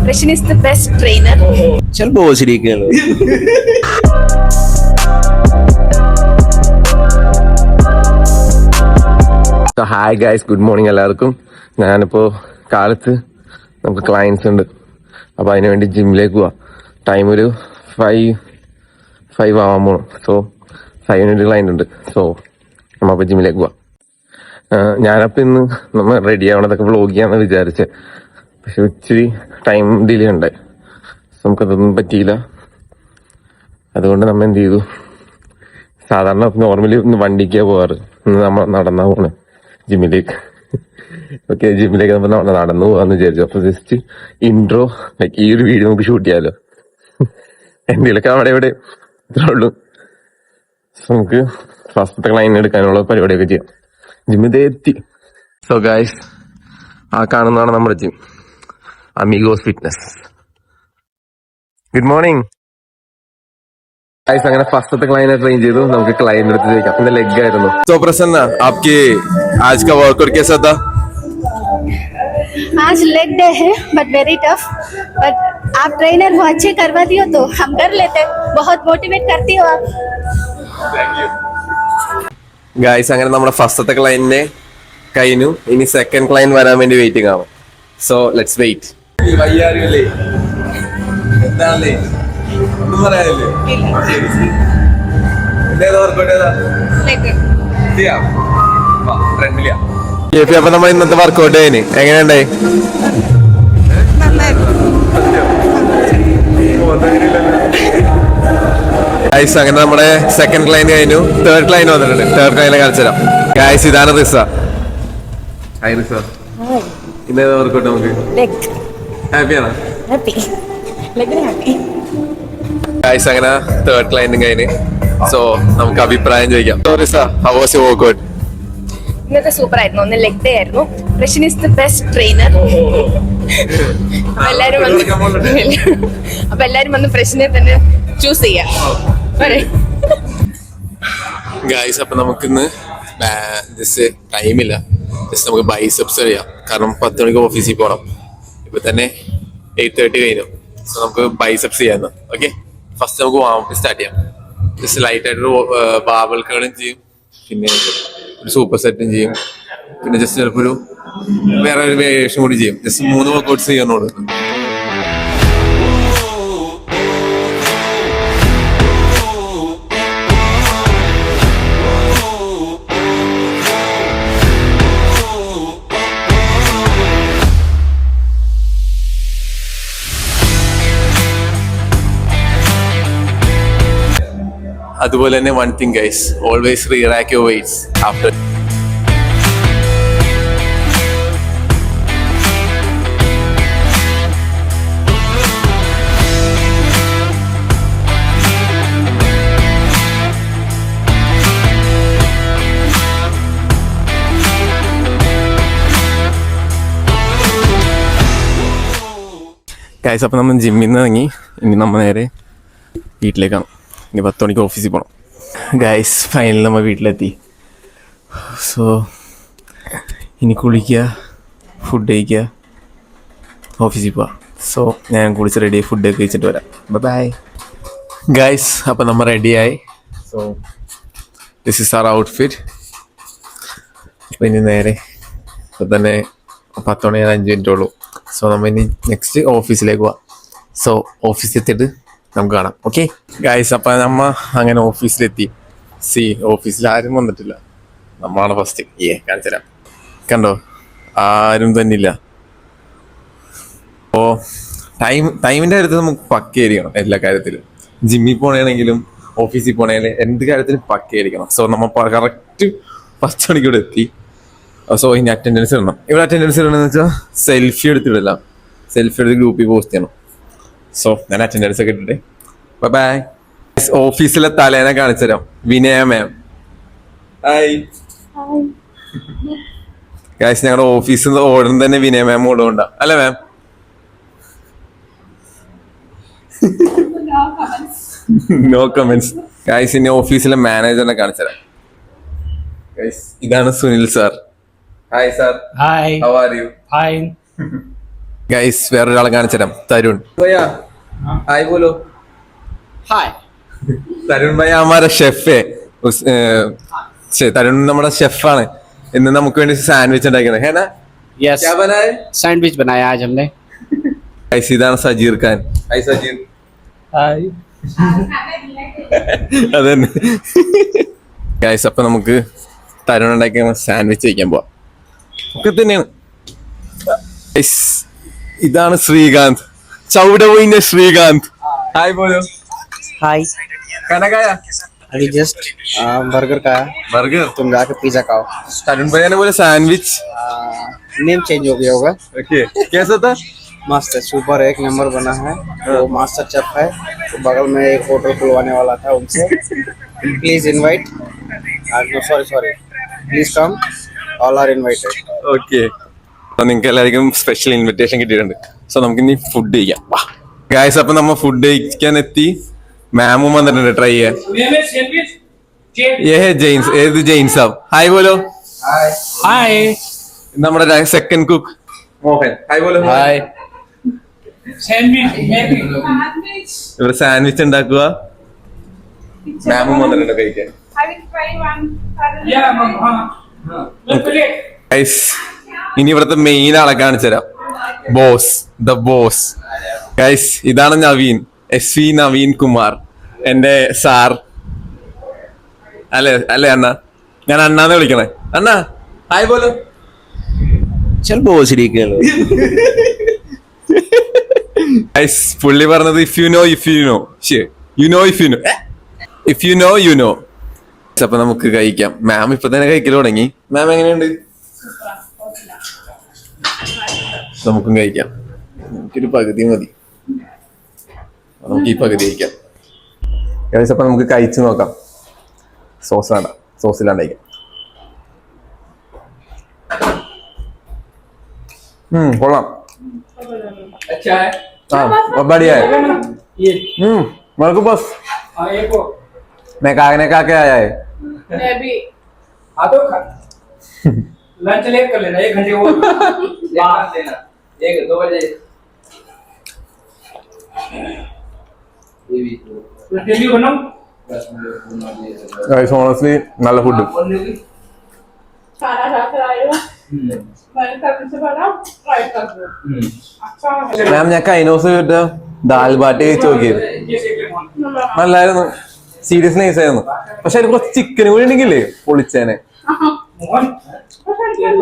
Roshan is the best trainer. चल बोसड़ी के लो. Hi guys, good morning എല്ലാവർക്കും. ഞാനിപ്പോൾ കാലത്ത് നമുക്ക് ക്ലയൻസ് ഉണ്ട്, അപ്പോൾ അതിന് വേണ്ടി ജിമ്മിലേക്ക് പോവാം. ടൈം ഒരു 5 ആവാൻ പോകണം. സോ 5 മിനിറ്റ് ക്ലയൻറ്റ് ഉണ്ട്. സോ നമ്മളിപ്പോൾ ജിമ്മിലേക്ക് പോവാം. ഞാനപ്പോൾ ഇന്ന് നമ്മൾ റെഡി ആവണതൊക്കെ വ്ളോഗ് ചെയ്യാമെന്ന് വിചാരിച്ചത്, പക്ഷെ ഇച്ചിരി ടൈം ഡിലേ ഉണ്ട്. നമുക്കതൊന്നും പറ്റിയില്ല. അതുകൊണ്ട് നമ്മൾ എന്ത് ചെയ്തു, സാധാരണ നോർമലി ഒന്ന് വണ്ടിക്കാണ് പോകാറ്, ഇന്ന് നമ്മൾ നടന്നാ പോണ് ജിമ്മിലേക്ക്. ഓക്കെ, ജിമ്മിലേക്ക് നമ്മൾ നടന്നു പോകാന്ന് വിചാരിച്ചു. അപ്പൊ ജസ്റ്റ് ഇൻട്രോ ലൈക്ക് ഈ ഒരു വീഡിയോ നമുക്ക് ഷൂട്ട് ചെയ്യാലോ. എന്തെങ്കിലുമൊക്കെ അവിടെ ഇവിടെ ഇത്രേ ഉള്ളൂ. നമുക്ക് ഫസ്റ്റത്തെ ക്ലൈൻ എടുക്കാനുള്ള പരിപാടിയൊക്കെ ചെയ്യാം. ജിമ്മിതേ എത്തി. സോ ഗൈസ്, ആ കാണുന്നതാണ് നമ്മുടെ gym, Amigos fitness. Good morning guys. അങ്ങനെ ഫസ്റ്റത്തെ ക്ലൈനെ ട്രെയിൻ ചെയ്തു. നമുക്ക് ക്ലൈന്റ് എടുത്ത് ചോദിക്കാം. എന്റെ ലെഗ് ആയിരുന്നു. तो प्रसन्न, आपके आज का वर्कआउट कैसा था? आज लेग डे है बट वेरी टफ, बट आप ट्रेनर हो, अच्छे करवा दियो तो हम कर लेते हैं. बहुत मोटिवेट करती हो आप. ഗൈസ്, അങ്ങനെ നമ്മുടെ ഫസ്റ്റത്തെ ക്ലൈന്റിനെ കഴിഞ്ഞു. ഇനി സെക്കൻഡ് ക്ലൈന്റ് വരാൻ വേണ്ടി വെയിറ്റിംഗ് ആവും. So let's wait. അപ്പൊ നമ്മൾ ഇന്നത്തെ വർക്കൗട്ട് കഴിഞ്ഞ് എങ്ങനെയുണ്ടായി? ഗൈസ്, അങ്ങനെ നമ്മുടെ സെക്കൻഡ് ക്ലൈന്റ് കഴിഞ്ഞു. തേർഡ് ക്ലൈന്റ് വന്നിട്ടുണ്ട്. തേർഡ് ക്ലൈനെ കാണിച്ചുതരാം. ഗൈസ്, ഇതാണ് റിസ. ഹായ് റിസ. ഇന്നേതാ വർക്കൗട്ട് നമുക്ക്? ഹാപ്പിയാണോ? ഗൈസ്, അങ്ങനെ തേർഡ് ക്ലൈന്റും കഴിഞ്ഞ്. സോ നമുക്ക് അഭിപ്രായം ചോദിക്കാം. റിസ, ഹൗ വാസ് യുവർ വർക്കൗട്ട്? ഇന്നത്തെ സൂപ്പർ ആയിരുന്നു. ഒന്ന് ലെഗ് ഡേ ആയിരുന്നു. Russian is the best trainer. അപ്പൊ എല്ലാരും വന്ന് ഫ്രഷിനെ തന്നെ ചൂസ് ചെയ്യാം. ഗൈസ്, അപ്പൊ നമുക്കിന്ന് ജസ്റ്റ് ടൈമില്ല. ജസ്റ്റ് നമുക്ക് ബൈസെപ്സ് ചെയ്യാം. കാരണം 10 മണിക്ക് ഓഫീസിൽ പോകണം. ഇപ്പൊ തന്നെ 8:30 കഴിഞ്ഞു. സോ നമുക്ക് ബൈസെപ്സ് ചെയ്യാം. ഓക്കെ, ഫസ്റ്റ് നമുക്ക് വാമപ്പ് സ്റ്റാർട്ട് ചെയ്യാം. ജസ്റ്റ് ലൈറ്റ് ആയിട്ടൊരു ബാബൽ കേളും ചെയ്യും, പിന്നെ ഒരു സൂപ്പർ സെറ്റും ചെയ്യും, പിന്നെ ജസ്റ്റ് ചിലപ്പോൾ ഒരു വേറെ ഒരു വേരിയേഷൻ കൂടി ചെയ്യും. ജസ്റ്റ് 3 വർക്കൗട്ട്സ് ചെയ്യാനുള്ളൂ. അതുപോലെ തന്നെ one thing guys, always rerack your weights after. Guys, അപ്പം നമ്മൾ ജിമ്മിൽ നിന്ന് ഇറങ്ങി. ഇനി നമ്മൾ നേരെ വീട്ടിലേക്കാണ്. ഇനി 10 മണിക്ക് ഓഫീസിൽ പോകണം. ഗൈസ്, ഫൈനലി നമ്മൾ വീട്ടിലെത്തി. സോ ഇനി കുളിക്കുക, ഫുഡ് കഴിക്കുക, ഓഫീസിൽ പോവാം. സോ ഞാൻ കുളിച്ച് റെഡിയായി ഫുഡൊക്കെ കഴിച്ചിട്ട് വരാം. Bye guys. അപ്പം നമ്മൾ റെഡിയായി. So this is our outfit. അപ്പം ഇനി നേരെ ഇപ്പം തന്നെ 10 മണി 5 മിനിറ്റ് ഉള്ളൂ. സോ നമ്മൾ ഇനി നെക്സ്റ്റ് ഓഫീസിലേക്ക് പോവാം. സോ ഓഫീസിൽ എത്തിയിട്ട് നമുക്ക് കാണാം. ഓക്കെ ഗൈസ്, അപ്പം നമ്മ അങ്ങനെ ഓഫീസിലെത്തി. ഓഫീസിൽ ആരും വന്നിട്ടില്ല, നമ്മളാണ് ഫസ്റ്റ്. കാണിച്ചു തരാം. കണ്ടോ, ആരും തന്നെ ഇല്ല. അപ്പോൾ ടൈമിൻ്റെ കാര്യത്തിൽ നമുക്ക് പക്കയായിരിക്കണം. എല്ലാ കാര്യത്തിലും ജിമ്മിൽ പോകണമെങ്കിലും ഓഫീസിൽ പോകണമെങ്കിലും എന്ത് കാര്യത്തിലും പക്കയായിരിക്കണം. സോ നമ്മൾ കറക്റ്റ് 10 മണിക്ക് ഇവിടെ എത്തി. സോ ഇനി അറ്റൻഡൻസ് ഇടണം. ഇവിടെ അറ്റൻഡൻസ് ഇടണമെന്ന് വെച്ചാൽ സെൽഫി എടുത്തിടില്ല, സെൽഫി എടുത്ത് ഗ്രൂപ്പിൽ പോസ്റ്റ് ചെയ്യണം. സോ ഞാൻ അറ്റൻഡൻസ് ഒക്കെ ഇട്ടിട്ട് ബൈ. ഓഫീസിലെ തലേനെ കാണിച്ചു തരാം. വിനയ മാം. ഹായ് ഗൈസ്, ഞങ്ങളുടെ ഓഫീസിൽ നിന്ന് ഓടുന്ന തന്നെ വിനയ മാം ഓടുകൊണ്ടാ അല്ലേ മാം? No comments. ഗൈസ്, ഇനി ഓഫീസിലെ മാനേജറിനെ കാണിച്ചു തരാം. ഗൈസ്, ഇതാണ് Sunil sir. Hi sir. Hi. How are you? Fine. Guys വേറൊരാളെ കാണിച്ചു തരാം, തരുൺ भैया हाय बोलो हाय തരുൺ भैया हमारा ഷെഫ് തരുൺ നമ്മുടെ ഷെഫാണ്. ഇന്ന് നമുക്ക് വേണ്ടി സാൻഡ്വിച്ച് ഉണ്ടാക്കുന്നത് है ना? यस क्या बनाए? सैंडविच बनाया आज हमने. ഗൈസ് ഇതാണ് സജീർ ഖാൻ. ഹായ് സജീർ. हाय അതന്നെ ഗൈസ്. അപ്പൊ നമുക്ക് തരുൺ ഉണ്ടാക്കിയ സാൻഡ്വിച്ച് കഴിക്കാൻ പോവാം. ഒക്കെ തന്നെയാണ്. ഗൈസ് ഇതാണ് ശ്രീകാന്ത്, ചൗടവൈന ശ്രീകാന്ത്. ഹായ് പോലോ. हाय കനകായ अभी जस्ट बर्गर का ബർഗർ. तुम जाके पिज्जा खाओ. തരുൺ ഭയ്യാനെ പോലെ സാൻഡ്വിച്ച്. नेम चेंज हो गया होगा. ഓക്കെ कैसा था? मस्त है, सुपर एक नंबर बना है. वो मास्टर शेफ है, तो बगल में एक होटल खुलवाने वाला था उनसे. Please invite. No sorry please come, all are invited. Okay നിങ്ങൾക്ക് എല്ലാവർക്കും സ്പെഷ്യൽ ഇൻവിറ്റേഷൻ കിട്ടിയിട്ടുണ്ട്. സോ നമുക്ക് ഇനി ഫുഡ് കഴിക്കാം. ഗായ്സ് അപ്പൊ നമ്മ ഫുഡ് കഴിക്കാൻ എത്തി. മാമും വന്നിട്ടുണ്ട് ട്രൈ ചെയ്യാൻ. ജെയിൻസ്. ഏത് ജെയിൻസ് ആവും? ഹായ് ബോലോ. हाय നമ്മുടെ സെക്കൻഡ് കുക്ക് മോഹൻ. ഹായ് ബോലോ. हाय ഇവിടെ സാൻഡ്വിച്ച് ഉണ്ടാക്കുക. മാമും വന്നിട്ടുണ്ട് കഴിക്കാൻ. I will try one. Guys ഇനി ഇവിടുത്തെ മെയിൻ ആളെ കാണിച്ചു തരാം. Boss, the boss. ഗൈസ് ഇതാണ് നവീൻ, SV നവീൻ കുമാർ, എന്റെ സാർ. അല്ലേ അണ്ണ? ഞാൻ അണ്ണാന്ന് വിളിക്കണേ. അണ്ണ ഹായ് പോലോ. चल बोल श्री के लो. ഗൈസ് പുള്ളി പറഞ്ഞത് if you know you know. അപ്പൊ നമുക്ക് കഴിക്കാം. മാം ഇപ്പൊ തന്നെ കഴിക്കൽ തുടങ്ങി. മാം എങ്ങനെയുണ്ട്? നമുക്കും കഴിക്കാം. എനിക്കൊരു പകുതി മതി. നമുക്ക് ഈ പകുതി കഴിക്കാം. അപ്പൊ നമുക്ക് കഴിച്ചു നോക്കാം. സോസിലാണ്ട് കഴിക്കാം. കൊള്ളാം. बढ़िया है. मेरे को बस मैं कागने का क्या आया है. मैं भी. लंच लेट कर लेना, 1 घंटे और बाहर लेना, 1-2 बजे. टेली बनाओ. गाइस honestly നല്ല ഫുഡ്. खाना खाकर आए हो. मैंने कभी से बना ट्राई कर दो. अच्छा है. മാം ഞാൻ കഴിഞ്ഞ ദിവസം ദാൽ ബാട്ടി കഴിച്ച് നോക്കിയത്. നല്ലായിരുന്നു. സീരിയസ് നൈസ് ആയിരുന്നു. പക്ഷെ അതിൽ കുറച്ച് ചിക്കൻ കൂടി ഉണ്ടെങ്കിലേ പൊളിച്ചേനെ. मोहन ഞാൻ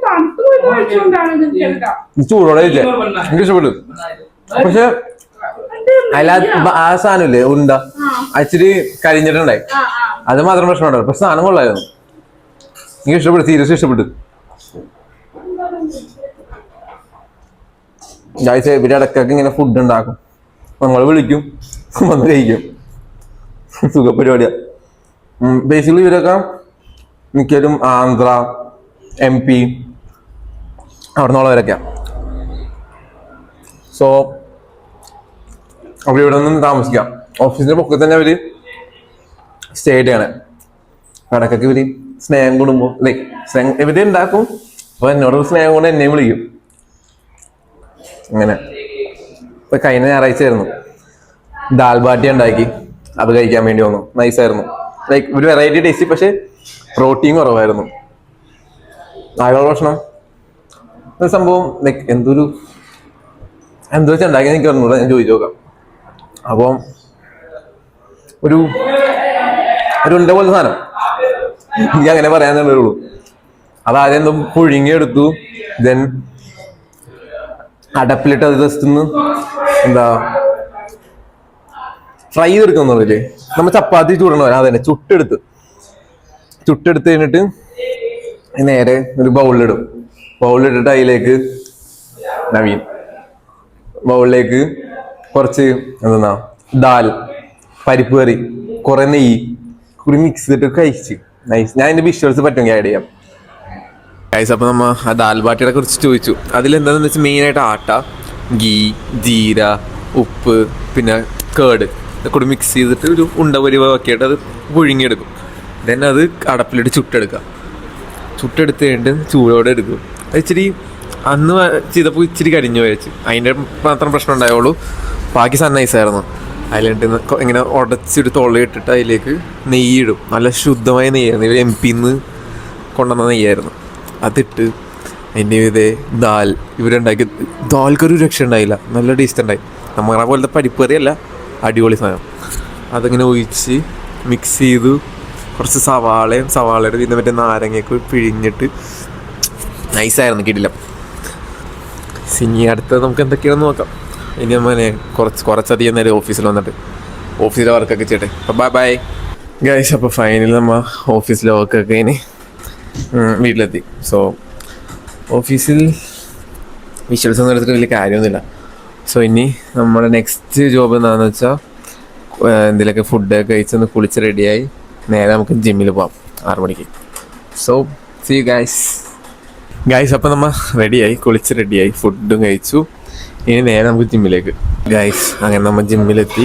തണുത്തു കഴിച്ചുകൊണ്ടാണ് നിൽക്കുന്നത്. ചൂടോടെ കഴിച്ചേ എനിക്ക് ഇഷ്ടപ്പെട്ടു. പക്ഷെ അതിലാ ആ സാധനമില്ലേ ഉണ്ട അച്ചിരി കരിഞ്ഞിട്ടുണ്ടായി. അത് മാത്രം പ്രശ്നമുണ്ടാവും. പക്ഷെ സാധനം കൊള്ളായിരുന്നു. എനിക്ക് ഇഷ്ടപ്പെട്ടു. സീരിയസ് ഇഷ്ടപ്പെട്ടു. ഗൈസ് ഇവര് ഇടയ്ക്കൊക്കെ ഇങ്ങനെ ഫുഡ് ഉണ്ടാക്കും. നമ്മൾ വിളിക്കും, വന്ന് കഴിക്കും. സുഖപരിപാടിയാ. ബേസിക്കലി ഇവരൊക്കെ മിക്കവരും ആന്ധ്ര, MP അവിടെ നിന്നുള്ളവരൊക്കെയാ. സോ അവിടെ ഇവിടെ നിന്ന് താമസിക്കാം. ഓഫീസിന്റെ പൊക്കത്ത് തന്നെ അവര് സ്റ്റേ ചെയ്യാണ്. ഇടയ്ക്കൊക്കെ ഇവര് സ്നേഹം കൂടുമ്പോ ലൈക്ക് സ്നേഹം ഇവര് ഉണ്ടാക്കും. അപ്പൊ എന്നോട് സ്നേഹം കൊണ്ട് എന്നെയും വിളിക്കും. അങ്ങനെ ഇപ്പൊ കഴിഞ്ഞ ഞായറാഴ്ച ആയിരുന്നു. ദാൽ ബാട്ടി ഉണ്ടാക്കി. അത് കഴിക്കാൻ വേണ്ടി വന്നു. നൈസായിരുന്നു. ലൈക്ക് ഒരു വെറൈറ്റി ടേസ്റ്റ്. പക്ഷെ പ്രോട്ടീൻ കുറവായിരുന്നു. ആകെ പ്രശ്നം സംഭവം ലൈക്ക് എന്തോ വെച്ചാൽ ഉണ്ടാക്കിയെന്ന് എനിക്ക് പറഞ്ഞൂടാ. ഞാൻ ചോദിച്ചു നോക്കാം. അപ്പം ഒരു ഉണ്ട പോലത്തെ സാധനം എനിക്ക് അങ്ങനെ പറയാനേ ഉള്ളൂ. അതാദ്യം എന്തോ പുഴുങ്ങിയെടുത്തു. ദെൻ അടപ്പിലിട്ട് അത് ജസ്റ്റ് ഒന്ന് എന്താ ഫ്രൈ ചെയ്തെടുക്കുന്നില്ലേ, നമ്മൾ ചപ്പാത്തി ചൂടണ പോലെ അതന്നെ ചുട്ടെടുത്ത് കഴിഞ്ഞിട്ട് നേരെ ഒരു ബൗളിലിട്ടിട്ട് അതിലേക്ക് നവീൻ ബൗളിലേക്ക് കുറച്ച് എന്താ ദാൽ, പരിപ്പ് കറി, കുറെ നെയ്യ് കൂടി മിക്സ് ചെയ്തിട്ട് കഴിച്ച് നൈസ്. ഞാൻ അതിന്റെ വിഷ്വൽസ് പറ്റുമെങ്കിൽ ആഡ് ചെയ്യാം. ഗൈസ് അപ്പോൾ നമ്മൾ ആ ദാൽ ബാട്ടിയെ കുറിച്ച് ചോദിച്ചു. അതിലെന്താണെന്ന് വെച്ചാൽ മെയിനായിട്ട് ആട്ട, ഗീ, ജീര, ഉപ്പ്, പിന്നെ കേട് കൂടി മിക്സ് ചെയ്തിട്ട് ഒരു ഉണ്ട പരിവാക്കിയിട്ട് അത് പുഴുങ്ങിയെടുക്കും. ദെൻ അത് അടപ്പിലിട്ട് ചുട്ടെടുത്ത് കഴിഞ്ഞിട്ട് ചൂടോടെ എടുക്കും. അത് ഇച്ചിരി അന്ന് ചെയ്തപ്പോൾ ഇച്ചിരി കരിഞ്ഞു വെച്ച്, അതിൻ്റെ മാത്രം പ്രശ്നം ഉണ്ടായുള്ളൂ. ബാക്കി സണ്ണൈസായിരുന്നു. അതിലിട്ട് ഇങ്ങനെ ഉടച്ചിട്ട് തൊള്ളിയിട്ടിട്ട് അതിലേക്ക് നെയ്യിടും. നല്ല ശുദ്ധമായ നെയ്യായിരുന്നു, ഇവർ MP കൊണ്ടുവന്ന നെയ്യായിരുന്നു. അതിട്ട് അതിൻ്റെ ഇതേ ദാൽ ഇവരുണ്ടാക്കി. ദാൽക്കൊരു രക്ഷ ഉണ്ടായില്ല, നല്ല ടേസ്റ്റ് ഉണ്ടായി. നമ്മളെ പോലത്തെ പരിപ്പറിയല്ല, അടിപൊളി സാധനം. അതിങ്ങനെ ഒഴിച്ച് മിക്സ് ചെയ്തു. കുറച്ച് സവാളയുടെ പിന്നെ മറ്റേ നാരങ്ങയൊക്കെ പിഴിഞ്ഞിട്ട് നൈസായിരുന്നു, കിടില. ഇനി അടുത്തത് നമുക്ക് എന്തൊക്കെയാണെന്ന് നോക്കാം. ഇനി നമ്മനെ കുറച്ചധികം നേരം ഓഫീസിൽ വന്നിട്ട് ഓഫീസിലെ വർക്കൊക്കെ ചെയ്യട്ടെ. അപ്പോൾ ബൈ ഗൈസ്. അപ്പോൾ ഫൈനലി നമ്മൾ ഓഫീസിലെ വർക്കൊക്കെ ഇനി വീട്ടിലെത്തി. സോ ഓഫീസിൽ വിഷ്വൽസ് ഒന്നും എടുത്തിട്ട് വലിയ കാര്യമൊന്നുമില്ല. സോ ഇനി നമ്മുടെ നെക്സ്റ്റ് ജോബ് എന്താണെന്ന് വെച്ചാൽ എന്തെങ്കിലുമൊക്കെ ഫുഡൊക്കെ കഴിച്ചൊന്ന് കുളിച്ച് റെഡിയായി നേരെ നമുക്ക് ജിമ്മിൽ പോകാം 6 മണിക്ക്. So see you guys. അപ്പോൾ നമ്മൾ റെഡിയായി, കുളിച്ച് റെഡിയായി, ഫുഡും കഴിച്ചു. ഇനി നേരെ നമുക്ക് ജിമ്മിലേക്ക്. ഗൈസ് അങ്ങനെ നമ്മൾ ജിമ്മിലെത്തി.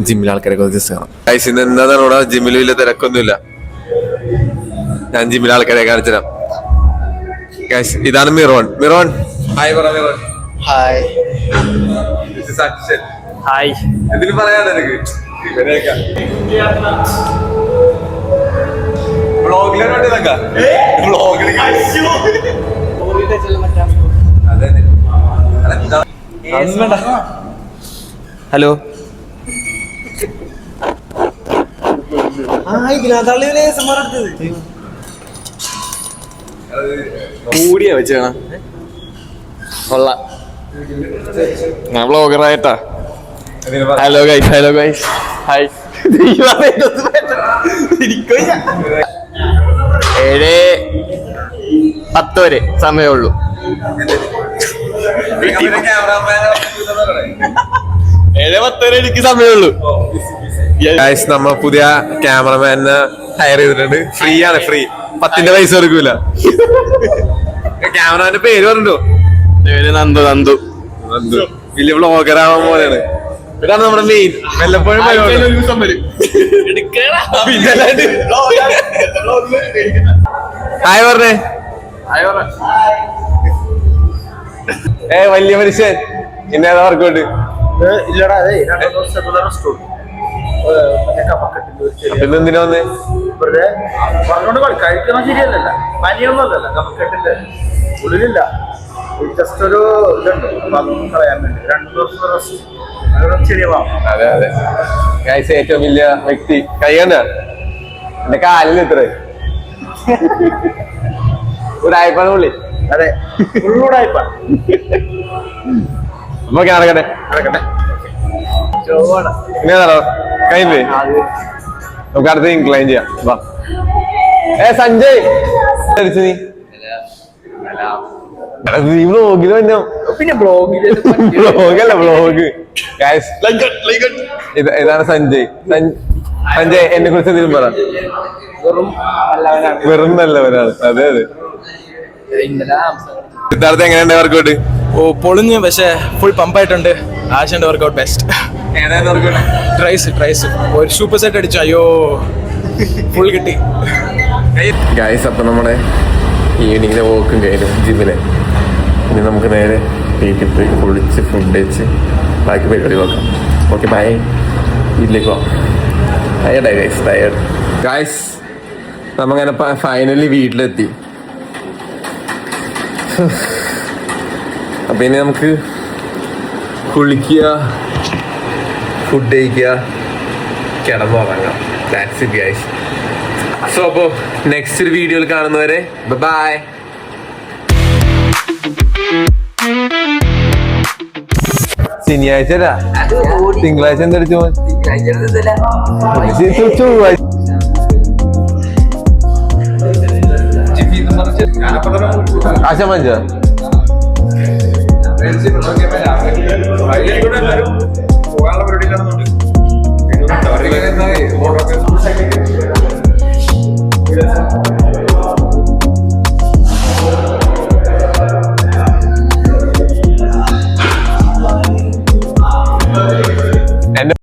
ജിമ്മിലെ ആൾക്കാരൊക്കെ ഒന്ന് ജസ്റ്റ് കാണാം. ഗൈസ് ഇന്ന് എന്താണ് ഇവിടെ ജിമ്മിൽ വലിയ തിരക്കൊന്നുമില്ല. ഞാൻ ജിമ്മിലെ ആൾക്കാരെ കാണിച്ചു തരാം. ഗൈസ് ഇതാണ് മിറോൺ. ഹായ് പറ മിറോൺ. हाय അക്ഷൻ. हाय എന്തിനും പറയാനോ എനിക്ക് हेलो കൂടിയാ വെച്ചാ കൊള്ളാം. ഞാൻ ബ്ലോഗറായിട്ടാ. Hello guys hi. 7:10 വരെ സമയമുള്ളൂ. 7:10 വരെ എനിക്ക് സമയമുള്ളൂ. ഗൈസ് നമ്മൾ പുതിയ ക്യാമറമാനെ ഹയർ ചെയ്തിട്ടുണ്ട്. ഫ്രീ ആണ്, ഫ്രീ. 10 പൈസ കൊടുക്കൂല. ക്യാമറമാന്റെ പേര് പറഞ്ഞോ? നന്ദു വലിയ ബ്ലോഗറാവാൻ പോലെയാണ്. ഇതാണ് നമ്മുടെ മെയിൻ. വല്ലപ്പോഴും ഹായ് പറഞ്ഞേ. വലിയ മനുഷ്യൻ ഇന്ന വർക്കൗട്ട് പിന്നെന്തിനാ വന്നേ? കഴിക്കണം ശരിയല്ലല്ല, പനിയൊന്നുമല്ലല്ല, കഫക്കെട്ടിന്റെ ഉള്ളിലില്ല, ജസ്റ്റ് ഒരു ഇതുണ്ട് കളയാൻ വേണ്ടി 2 ദിവസം റെസ്റ്റ് ശരിയാവാം. അതെ ഗൈസ് ഏറ്റവും വലിയ വ്യക്തി കൈകണ്ട എന്റെ കാലിൽ ഇത്ര ഒരായിപ്പാണ് പുള്ളി. അതെ ഫുള്ളൂടായിപ്പാണ്. നമുക്ക് നടക്കട്ടെ ഇങ്ങനെയാണോ കഴിഞ്ഞില്ലേ? നമുക്ക് അടുത്ത് ഇൻക്ലൈൻ ചെയ്യാം. വാ സഞ്ജയ് നീ ബ്ലോഗിൽ പിന്നെ ബ്ലോഗില് ബ്ലോഗല്ല ബ്ലോഗ്. ഇതാണ് സഞ്ജയ്. എന്നെ കുറിച്ച് എന്തെങ്കിലും പറ. വെറും നല്ലവനാണ്. അതെ സിദ്ധാർത്ഥ എങ്ങനെയുണ്ട് വർക്കൗട്ട്? പൊളിഞ്ഞു, പക്ഷേ ഫുൾ പമ്പായിട്ടുണ്ട്. ആശന്റെ വർക്കൗട്ട് ബെസ്റ്റ്. ട്രൈസ് ഒരു സൂപ്പർ സെറ്റ് അടിച്ചു. അയ്യോ ഫുൾ കിട്ടി. ഗൈസ് അപ്പൊ നമ്മുടെ ഈവനിങ്ങിലെ വോക്കും കഴിഞ്ഞു ജിമ്മിലെ. ഇനി നമുക്ക് നേരെ വീട്ടിൽ പോയി കുളിച്ച് ഫുഡ് കഴിച്ച് ബാക്കി പരിപാടി നോക്കാം. Okay bye. വീട്ടിലേക്ക് പോവാം. Tired guys. നമ്മങ്ങനെ ഫൈനലി വീട്ടിലെത്തി. അപ്പൊ ഇനി നമുക്ക് കുളിക്കുക, ഫുഡ് കഴിക്കുക, കിടന്നുറങ്ങാം. That's it guys. സോ അപ്പോ നെക്സ്റ്റ് ഒരു വീഡിയോയിൽ കാണുന്നവരെ ബൈ. ശനിയാഴ്ച തിങ്കളാഴ്ച എന്തടിച്ചു ആശ മഞ്ച പോകാനുള്ള പരിപാടി കാണുന്നുണ്ട്.